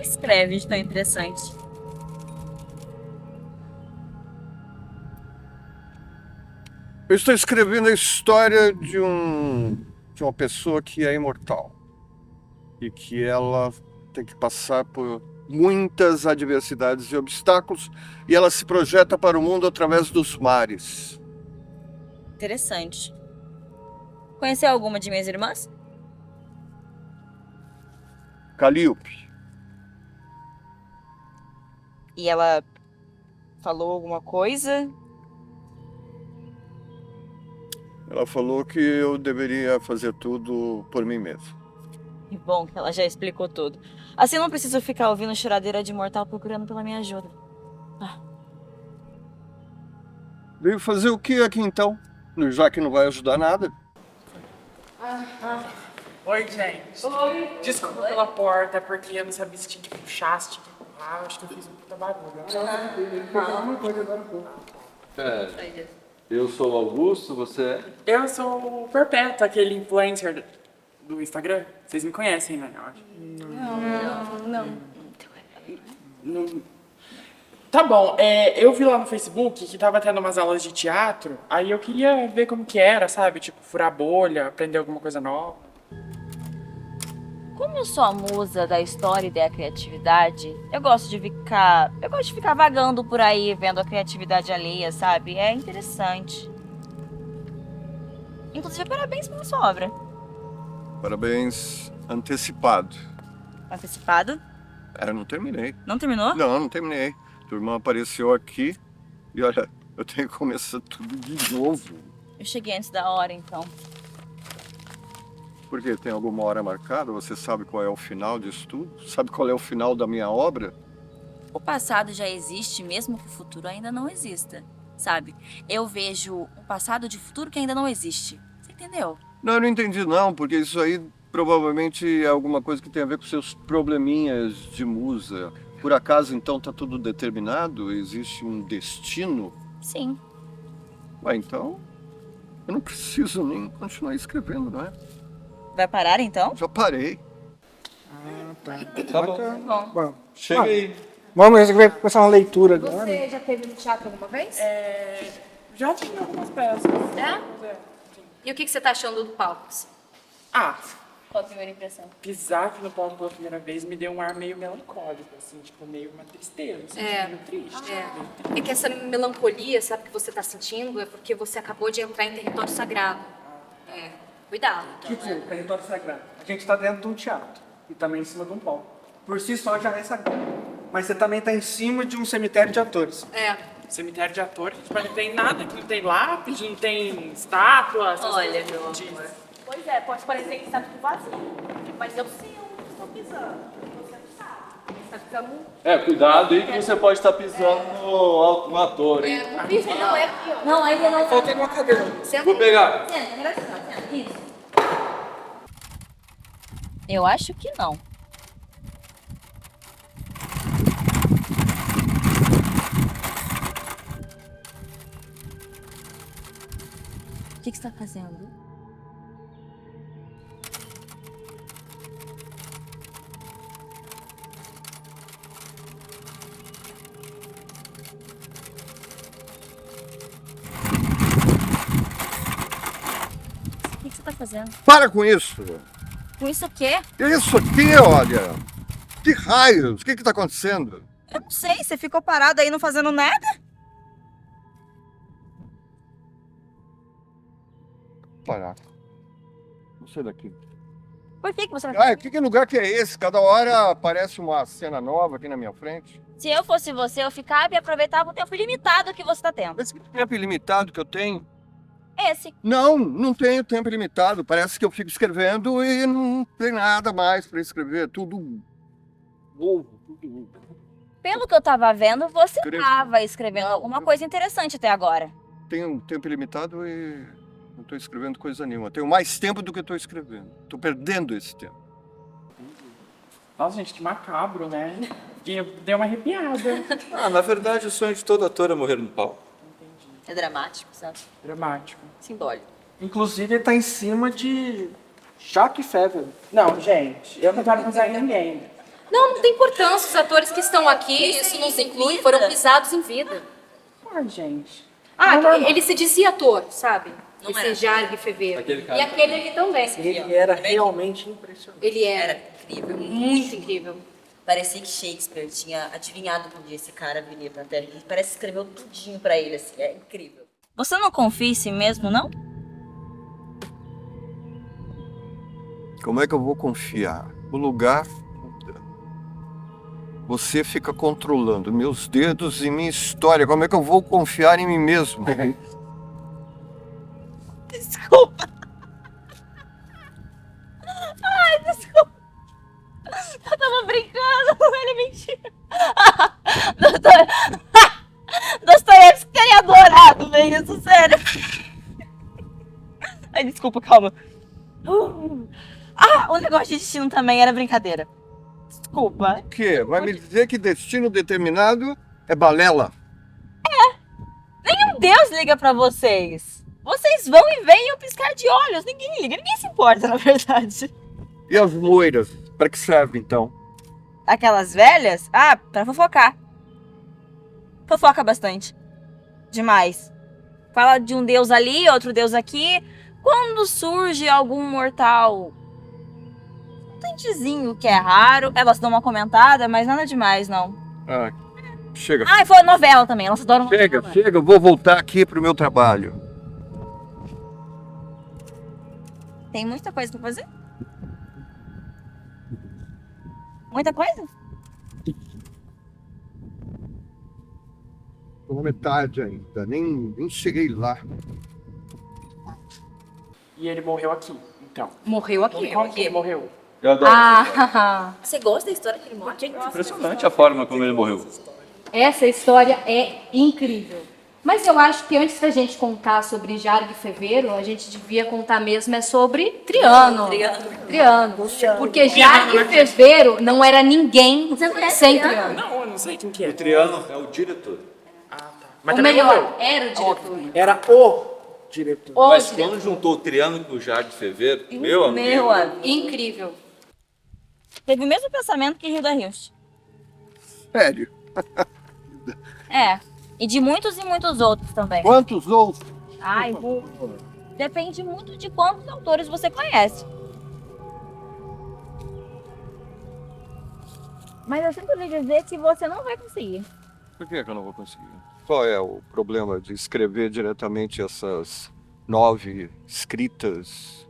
Escreve de tão interessante. Eu estou escrevendo a história de uma pessoa que é imortal e que ela tem que passar por muitas adversidades e obstáculos e ela se projeta para o mundo através dos mares. Interessante. Conheceu alguma de minhas irmãs? Calíope, E ela falou alguma coisa? ela falou que eu deveria fazer tudo por mim mesmo. Que bom que ela já explicou tudo. Assim eu não preciso ficar ouvindo choradeira de mortal procurando pela minha ajuda. Veio fazer o que aqui então? Já que não vai ajudar nada. Oi, gente. Oi. Desculpa pela porta, é porque eu não sabia se tinha que puxar, se tinha que empurrar. Acho que eu fiz um puta barulho. Eu sou o Augusto, você é? Eu sou o Perpétuo, aquele influencer do Instagram. Vocês me conhecem, né? Eu acho. Não. Tá bom, eu vi lá no Facebook que tava tendo umas aulas de teatro, aí eu queria ver como que era, sabe? Tipo, furar bolha, aprender alguma coisa nova. Como eu sou a musa da história e da criatividade, eu gosto de ficar vagando por aí, vendo a criatividade alheia, sabe? É interessante. Inclusive, parabéns pela sua obra. Parabéns antecipado. Antecipado? Eu não terminei. Não terminou? Não terminei. Tua irmã apareceu aqui e olha, eu tenho que começar tudo de novo. Eu cheguei antes da hora, então. Por quê? Tem alguma hora marcada? Você sabe qual é o final disso tudo? Sabe qual é o final da minha obra? O passado já existe, mesmo que o futuro ainda não exista, sabe? Eu vejo um passado de futuro que ainda não existe. Você entendeu? Não, eu não entendi não, porque isso aí provavelmente é alguma coisa que tem a ver com seus probleminhas de musa. Por acaso, então, tá tudo determinado? Existe um destino? Sim. Ué, então, eu não preciso nem continuar escrevendo, não é? Vai parar, então? Já parei. Tá bom. Bom, Chega aí. vamos resolver começar uma leitura agora. Você já teve no teatro alguma vez? Já tinha algumas peças. E o que você tá achando do palco? Assim? Qual a primeira impressão? Pisar aqui no palco pela primeira vez me deu um ar meio melancólico, assim, tipo, meio uma tristeza, assim, meio triste. É que essa melancolia, sabe, que você tá sentindo, é porque você acabou de entrar em território sagrado. Cuidado. Tipo, território sagrado. A gente está dentro de um teatro e também em cima de um palco. Por si só já é sagrado. Mas você também está em cima de um cemitério de atores. Cemitério de atores, mas não tem nada, que não tem lápis, não tem estátua, essas Olha, coisas meu que amor. diz. Pois é, pode parecer que está tudo vazio, mas eu sei onde estou pisando. Você não sabe. Você está pisando Cuidado aí que você pode estar pisando no ator, hein? no piso, não é aqui, ó. Não, ainda não. Falta uma cadeira. Vou pegar. Senta, melhor senta. Isso. Eu acho que não. O que você está fazendo? O que você está fazendo? Para com isso! Com isso o quê? Isso aqui, olha! Que raios! O que está acontecendo? Eu não sei, você ficou parado aí não fazendo nada? Parar. Não sei daqui. Por que você Que lugar que é esse? Cada hora aparece uma cena nova aqui na minha frente. Se eu fosse você, eu ficava e aproveitava o tempo limitado que você tá tendo. Esse tempo ilimitado que eu tenho? Esse. Não tenho tempo ilimitado. Parece que eu fico escrevendo e não tem nada mais para escrever. Tudo novo, tudo. Pelo que eu tava vendo, você Escrevo. tava escrevendo alguma coisa interessante até agora. Tenho um tempo ilimitado e não estou escrevendo coisa nenhuma. Tenho mais tempo do que estou escrevendo. Estou perdendo esse tempo. Nossa, gente, que macabro, né? E deu uma arrepiada. Na verdade, o sonho de todo ator é morrer no palco. É dramático, sabe? Dramático. Simbólico. Inclusive, ele está em cima de Jacques Fever. Não, gente, eu não quero casar em ninguém. Não tem importância. Os atores que estão aqui, isso nos inclui, foram pisados em vida. Ah, gente. Ele se dizia ator, sabe? Não Esse era. Jargue Feveiro. Aquele cara. E aquele ali também. Ele era realmente impressionante. Ele era incrível. muito incrível. Parecia que Shakespeare tinha adivinhado um dia esse cara viria pra Terra. Ele parece que escreveu tudinho pra ele, assim. É incrível. Você não confia em si mesmo, não? Como é que eu vou confiar? O lugar muda. Você fica controlando meus dedos e minha história. Como é que eu vou confiar em mim mesmo? Desculpa. Ai, desculpa. Eu tava brincando, ele mentiu. Dostoiévski teria adorado ver isso, sério. Ai, desculpa, calma. O negócio de destino também era brincadeira. Desculpa. O quê? Vai me dizer que destino determinado é balela? Nenhum Deus liga pra vocês. Vocês vão e vêm e um piscar de olhos. Ninguém liga, ninguém se importa, na verdade. E as moiras? Para que serve, então? Aquelas velhas? Ah, pra fofocar. Fofoca bastante. Demais. Fala de um deus ali, outro deus aqui. Quando surge algum mortal tantezinho que é raro, elas dão uma comentada, mas nada demais, não. Ah, chega. Ah, e foi novela também, elas adoram Chega, novela. chega. Eu vou voltar aqui pro meu trabalho. Tem muita coisa pra fazer? Muita coisa? Tô na metade ainda. Nem cheguei lá. E ele morreu aqui, então. Morreu aqui. Como que ele morreu? Eu adoro. Você gosta da história que ele morre? Impressionante a forma como ele morreu. Essa história é incrível. Mas eu acho que antes da gente contar sobre Jargue Feveiro, a gente devia contar mesmo sobre Triano. Triano. Porque Jargue Feveiro não era ninguém sem Triano. Não, eu não sei quem que é. O Triano é o diretor. Mas Ou também melhor, morreu. era o diretor. Era o diretor. O Mas diretor. quando juntou o Triano com o Jardim Feveiro, meu amigo. Meu amigo. Incrível. Teve o mesmo pensamento que Hilda Hilst. Sério. É. E de muitos e muitos outros também. Quantos outros? Ai, depende muito de quantos autores você conhece. Mas eu sinto lhe dizer que você não vai conseguir. Por que eu não vou conseguir? Qual é o problema de escrever diretamente essas 9 escritas?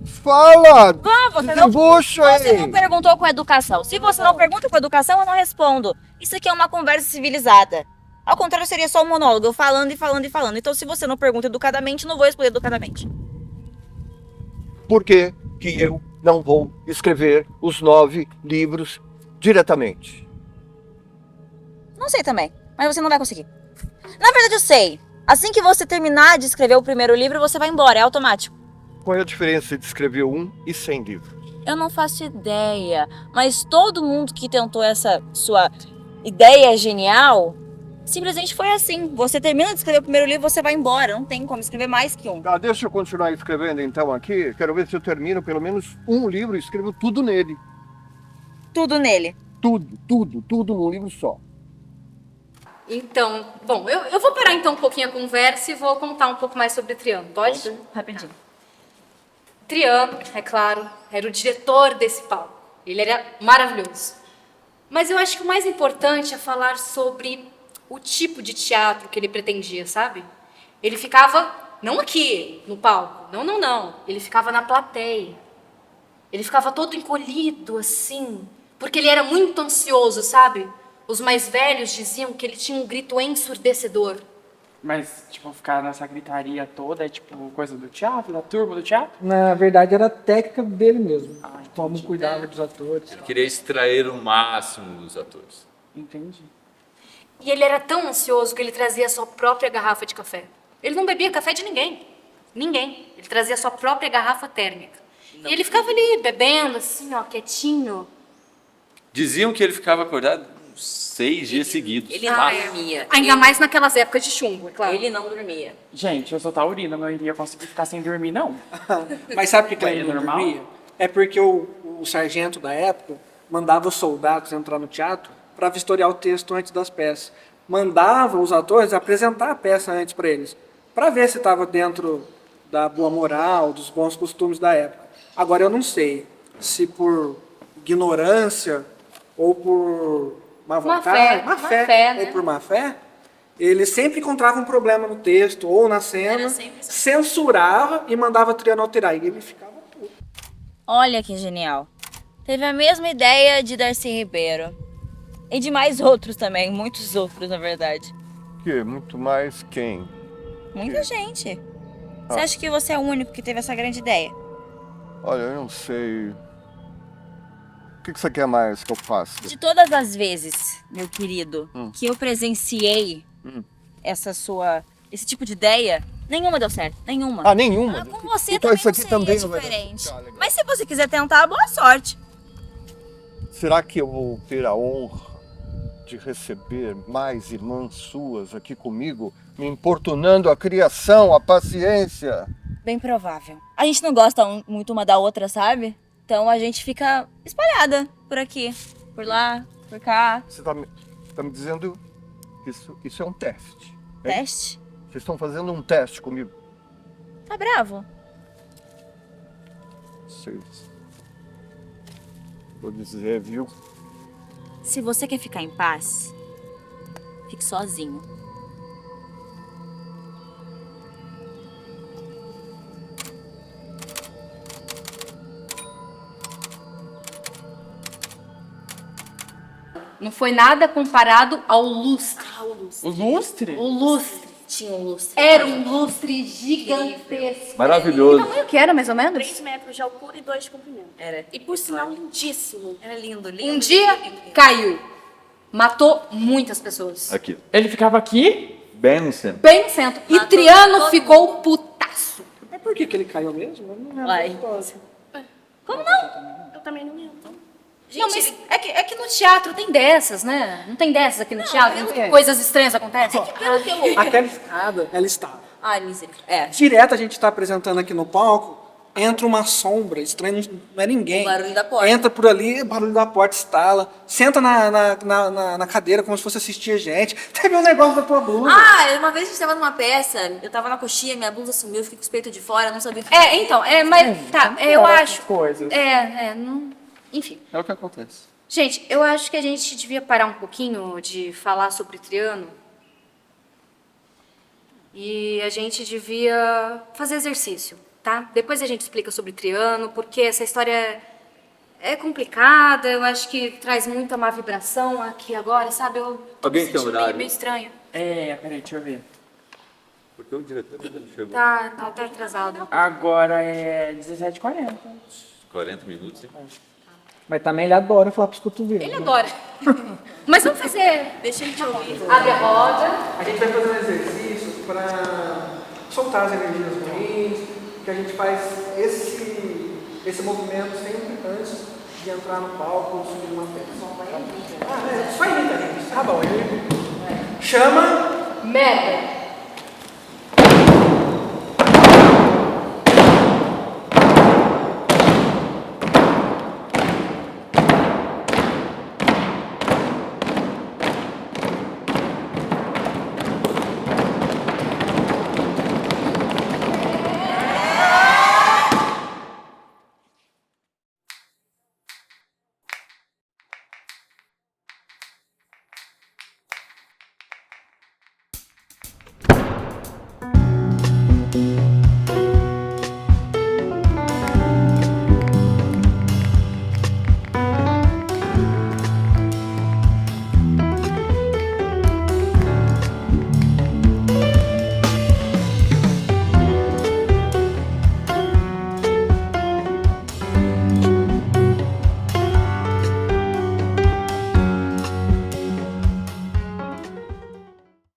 Fala! Você Desembucha não aí! perguntou com educação. Se você não pergunta com educação, eu não respondo. Isso aqui é uma conversa civilizada. Ao contrário, seria só um monólogo, eu falando e falando e falando. Então, se você não pergunta educadamente, eu não vou responder educadamente. Por que que eu não vou escrever os 9 livros diretamente? Não sei também, mas você não vai conseguir. Na verdade, eu sei. Assim que você terminar de escrever o primeiro livro, você vai embora, é automático. Qual é a diferença de escrever 1 e 100 livros? Eu não faço ideia, mas todo mundo que tentou essa sua ideia genial, simplesmente foi assim. Você termina de escrever o primeiro livro, você vai embora. Não tem como escrever mais que um. Tá, deixa eu continuar escrevendo então aqui. Quero ver se eu termino pelo menos um livro e escrevo tudo nele. Tudo nele. Tudo num livro só. Então, bom, eu vou parar então um pouquinho a conversa e vou contar um pouco mais sobre Triano. Pode? Rapidinho. Triano, é claro, era o diretor desse palco. Ele era maravilhoso. Mas eu acho que o mais importante é falar sobre o tipo de teatro que ele pretendia, sabe? Ele ficava, não aqui, no palco, não. Ele ficava na plateia. Ele ficava todo encolhido, assim, porque ele era muito ansioso, sabe? Os mais velhos diziam que ele tinha um grito ensurdecedor. Mas, tipo, ficar nessa gritaria toda é, tipo, coisa do teatro, da turma do teatro? Na verdade, era a técnica dele mesmo. Entendi. Como cuidava dos atores. Queria extrair o máximo dos atores. Entendi. E ele era tão ansioso que ele trazia a sua própria garrafa de café. Ele não bebia café de ninguém. Ninguém. Ele trazia a sua própria garrafa térmica. E ele ficava ali, bebendo, assim, ó, quietinho. Diziam que ele ficava acordado 6 dias seguidos. Ele não dormia. Ainda mais naquelas épocas de chumbo, é claro. Ele não dormia. Gente, eu sou taurina, não iria conseguir ficar sem dormir, não. Mas sabe por que Mas ele é não normal? dormia? É porque o sargento da época mandava os soldados entrar no teatro para vistoriar o texto antes das peças. Mandava os atores apresentar a peça antes para eles, para ver se estava dentro da boa moral, dos bons costumes da época. Agora eu não sei se por ignorância ou por má vontade, má fé, né? ou por má fé, ele sempre encontrava um problema no texto ou na cena, Era sempre assim. censurava e mandava Triano alterar. E ele ficava puto. Olha que genial. Teve a mesma ideia de Darcy Ribeiro. E de mais outros também, muitos outros, na verdade. Que? Muito mais quem? Muita gente. Você acha que você é o único que teve essa grande ideia? Olha, eu não sei. O que você quer mais que eu faça? De todas as vezes, meu querido, que eu presenciei esse tipo de ideia, nenhuma deu certo. Nenhuma. Ah, nenhuma? Com você Então também isso aqui não seria também não vai dar diferente. certo. Ah, legal. Mas se você quiser tentar, boa sorte. Será que eu vou ter a honra de receber mais irmãs suas aqui comigo, me importunando a criação, a paciência? Bem provável. A gente não gosta muito uma da outra, sabe? Então a gente fica espalhada por aqui, por lá, por cá. Você tá me dizendo que isso é um teste. Teste? Vocês estão fazendo um teste comigo. Tá bravo? Vocês... Vou dizer, viu? Se você quer ficar em paz, fique sozinho. Não foi nada comparado ao lustre. O lustre? O lustre. Tinha um lustre. Era um lustre gigantesco. Maravilhoso. Que tamanho que era, mais ou menos? 3 metros de altura e 2 de comprimento. Era. E por sinal, lindíssimo. Era lindo, lindo. Um dia caiu. Matou muitas pessoas. Aqui. Ele ficava aqui? Bem no centro. Bem no centro. E Matou Triano todo ficou putaço. Mas por que ele caiu mesmo? Eu não lembro Vai. da história. Como não? Eu também não lembro. Não, mas é que no teatro tem dessas, né? Não tem dessas aqui no teatro? Não tem coisas estranhas acontecem? Pelo que eu... Aquela escada, ela está. Ai, misericórdia. É. Direto a gente está apresentando aqui no palco, entra uma sombra, estranho, não é ninguém. O barulho da porta. Entra por ali, o barulho da porta estala. Senta na cadeira como se fosse assistir a gente. Teve um negócio da tua blusa. Ah, uma vez a gente tava numa peça, eu tava na coxinha, minha blusa sumiu, fiquei com os peitos de fora, não sabia o que É, então, mas tá, eu acho. Coisas. Não. Enfim. É o que acontece. Gente, eu acho que a gente devia parar um pouquinho de falar sobre Triano. E a gente devia fazer exercício, tá? Depois a gente explica sobre Triano, porque essa história é complicada, eu acho que traz muita má vibração aqui agora, sabe? Eu tô Alguém me tem sentindo horário? meio estranho. Peraí, deixa eu ver. Porque o diretor ainda não chegou. Tá atrasado. Agora é 17h40. 40 minutos, hein? Mas também ele adora falar pros cotovelos. Ele adora. Mas vamos fazer. Deixa ele te ouvir. Abre a roda. A gente vai fazer um exercício para soltar as energias ruins, que a gente faz esse movimento sempre antes de entrar no palco ou subir uma peça. Só imita a gente. Tá bom. Chama Merda.